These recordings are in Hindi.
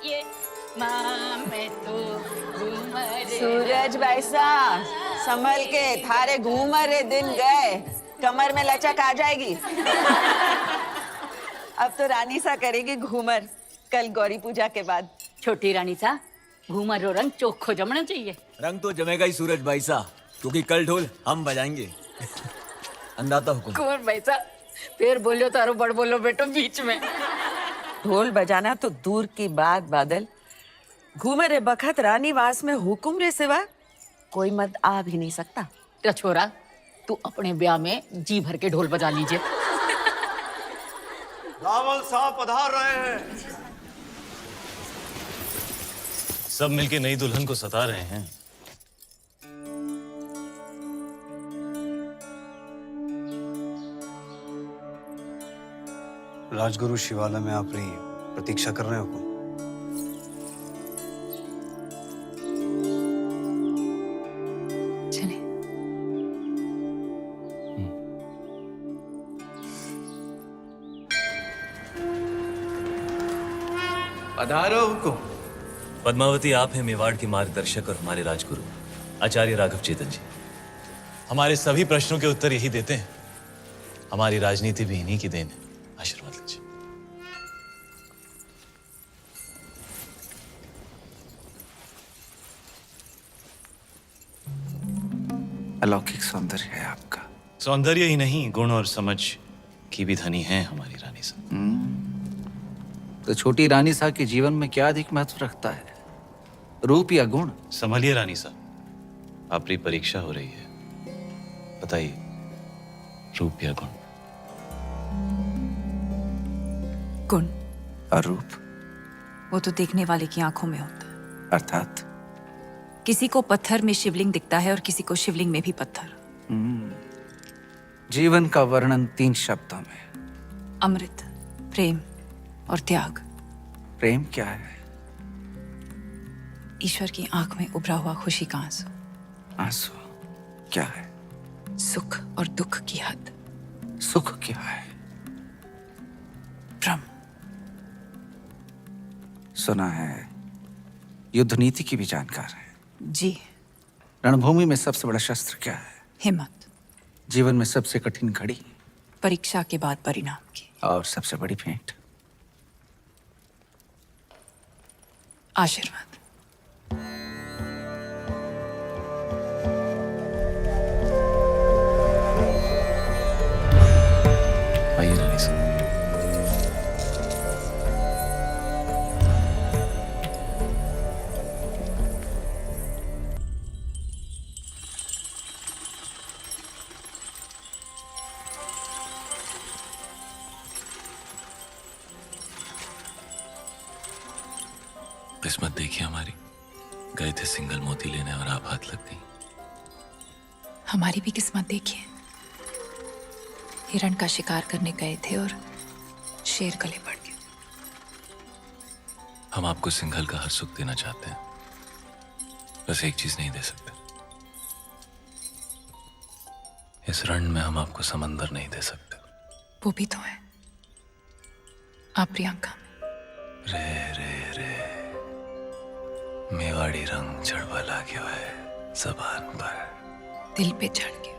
ये माँ मैं तो घूमर सूरज भाई साहब संभल के, थारे घूमर दिन गए, कमर में लचक आ जाएगी। अब तो रानी सा करेगी घूमर कल गौरी पूजा के बाद। छोटी रानी सा घूमर रो रंग चोखो जमना चाहिए। रंग तो जमेगा ही सूरज भाई साहब, क्योंकि कल ढोल हम बजाएंगे। अंदाता हुकुम। कुंवर भाई सा फिर बोलो तारो बड़ बोलो बेटो बीच में। ढोल बजाना तो दूर की बात बादल, घूमर बखत रानी वास में हुकुम रे सिवा कोई मत आ भी नहीं सकता। तो छोरा तू अपने ब्याह में जी भर के ढोल बजा लीजिए। रावल साहब पधार रहे हैं। सब मिलके नई दुल्हन को सता रहे हैं। राजगुरु शिवालय में आप रही प्रतीक्षा कर रहे हो। चले पधारो हुकुम। पद्मावती, आप हैं मेवाड़ के मार्गदर्शक और हमारे राजगुरु आचार्य राघव चेतन जी। हमारे सभी प्रश्नों के उत्तर यही देते हैं। हमारी राजनीति भी इन्हीं की देन है। आशीर्वाद लीजिए। अलौकिक सौंदर्य है आपका। सौंदर्य ही नहीं, गुण और समझ की भी धनी है हमारी रानी साहब। तो छोटी रानी साहब के जीवन में क्या अधिक महत्व रखता है, रूप या गुण? संभलिए रानी साहब, आपकी परीक्षा हो रही है। बताइए, रूप या गुण? गुण और रूप वो तो देखने वाले की आंखों में होता है। अर्थात किसी को पत्थर में शिवलिंग दिखता है और किसी को शिवलिंग में भी पत्थर। जीवन का वर्णन 3 शब्दों में। अमृत, प्रेम और त्याग। प्रेम क्या है? ईश्वर की आंख में उभरा हुआ खुशी का आंसू। आंसू क्या है? सुख और दुख की हद। सुख क्या है? ब्रह्म। सुना है युद्ध नीति की भी जानकार है। जी। रणभूमि में सबसे बड़ा शस्त्र क्या है? हिम्मत। जीवन में सबसे कठिन घड़ी? परीक्षा के बाद परिणाम की। और सबसे बड़ी भेंट? आशीर्वाद। आइए रानी साहब। किस्मत देखिए हमारी, गए थे सिंगल मोती लेने और आप हाथ लग गई। हमारी भी किस्मत देखिए, हिरण का शिकार करने गए थे और शेर गले पड़ गए। हम आपको सिंघल का हर सुख देना चाहते हैं, बस एक चीज नहीं दे सकते। इस रण में हम आपको समंदर नहीं दे सकते। वो भी तो है आप प्रियंका। रे रे रे, मेवाड़ी रंग चढ़वा ला गया है जबान पर। दिल पे चढ़ के।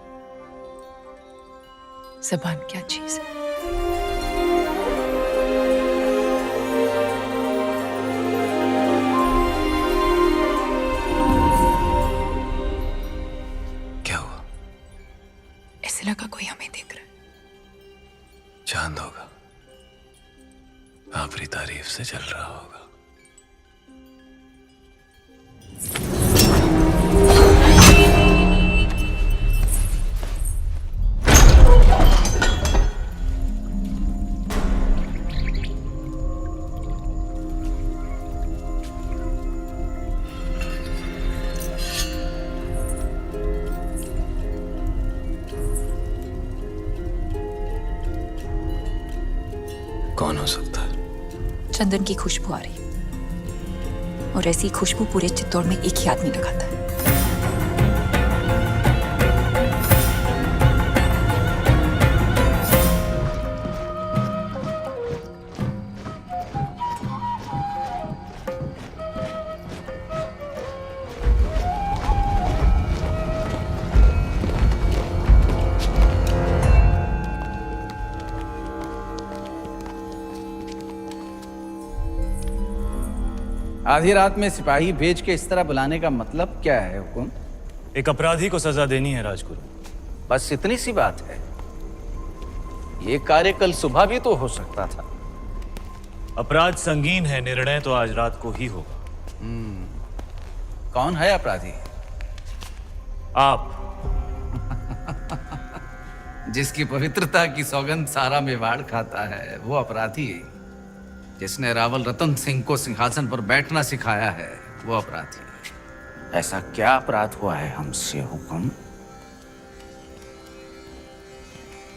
जबान क्या चीज है? क्या हुआ? ऐसे लगा कोई हमें देख रहा है। चांद होगा, आपकी तारीफ से जल रहा होगा। कौन हो सकता है? चंदन की खुशबू आ रही, और ऐसी खुशबू पूरे चित्तौड़ में एक ही आदमी लगाता है। आधी रात में सिपाही भेज के इस तरह बुलाने का मतलब क्या है हुकुम? एक अपराधी को सजा देनी है राजगुरु। बस इतनी सी बात है। ये कार्य कल सुबह भी तो हो सकता था। अपराध संगीन है, निर्णय तो आज रात को ही होगा। कौन है अपराधी? आप। जिसकी पवित्रता की सौगंध सारा मेवाड़ खाता है वो अपराधी। जिसने रावल रतन सिंह को सिंहासन पर बैठना सिखाया है वो अपराधी। ऐसा क्या अपराध हुआ है हमसे हुकुम?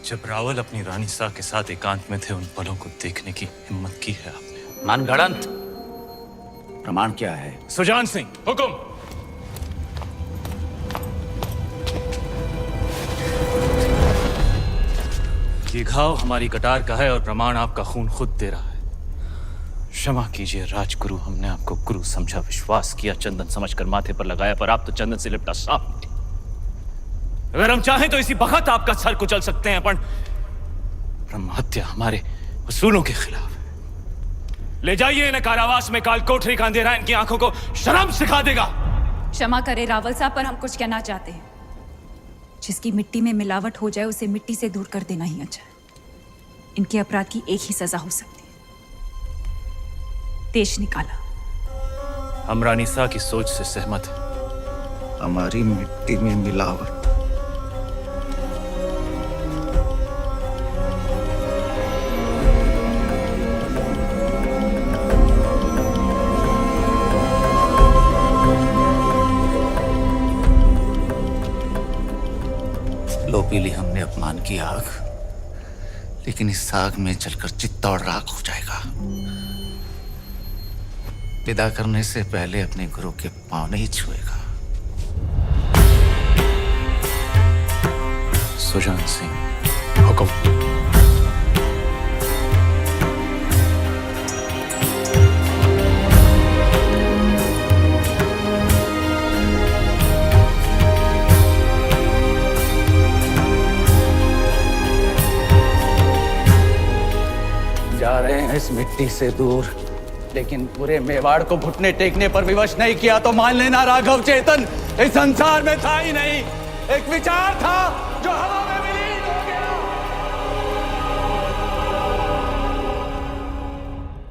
जब रावल अपनी रानी सा के साथ एकांत में थे, उन पलों को देखने की हिम्मत की है आपने। मनगढ़ंत। प्रमाण क्या है? सुजान सिंह, हुकुम। ये घाव हमारी कटार का है और प्रमाण आपका खून खुद दे रहा है। क्षमा कीजिए राजगुरु, हमने आपको गुरु समझा, विश्वास किया, चंदन समझकर माथे पर लगाया, पर आप तो चंदन से लिपटा सांप निकले। अगर हम चाहें तो इसी बखत आपका सर कुचल सकते हैं, पर ब्रह्म हत्या हमारे उसूलों के खिलाफ है। ले जाइए इन्हें कारावास में, काल कोठरी का अंधेरा इनकी आंखों को शर्म सिखा देगा। क्षमा करे रावल साहब, पर हम कुछ कहना चाहते हैं। जिसकी मिट्टी में मिलावट हो जाए उसे मिट्टी से दूर कर देना ही अच्छा है। इनके अपराध की एक ही सजा हो सकती है, देश निकाला। हम रानी सा की सोच से सहमत हैं। हमारी मिट्टी में मिलावट। लो पी ली हमने अपमान की आग, लेकिन इस आग में जलकर चित्तौड़ राख हो जाएगा। विदा करने से पहले अपने गुरु के पांव नहीं छुएगा। सुजान सिंह, हुकुम। जा रहे हैं इस मिट्टी से दूर, लेकिन पूरे मेवाड़ को घुटने टेकने पर विवश नहीं किया तो मान लेना राघव चेतन इस संसार में था ही नहीं। एक विचार था जो हवा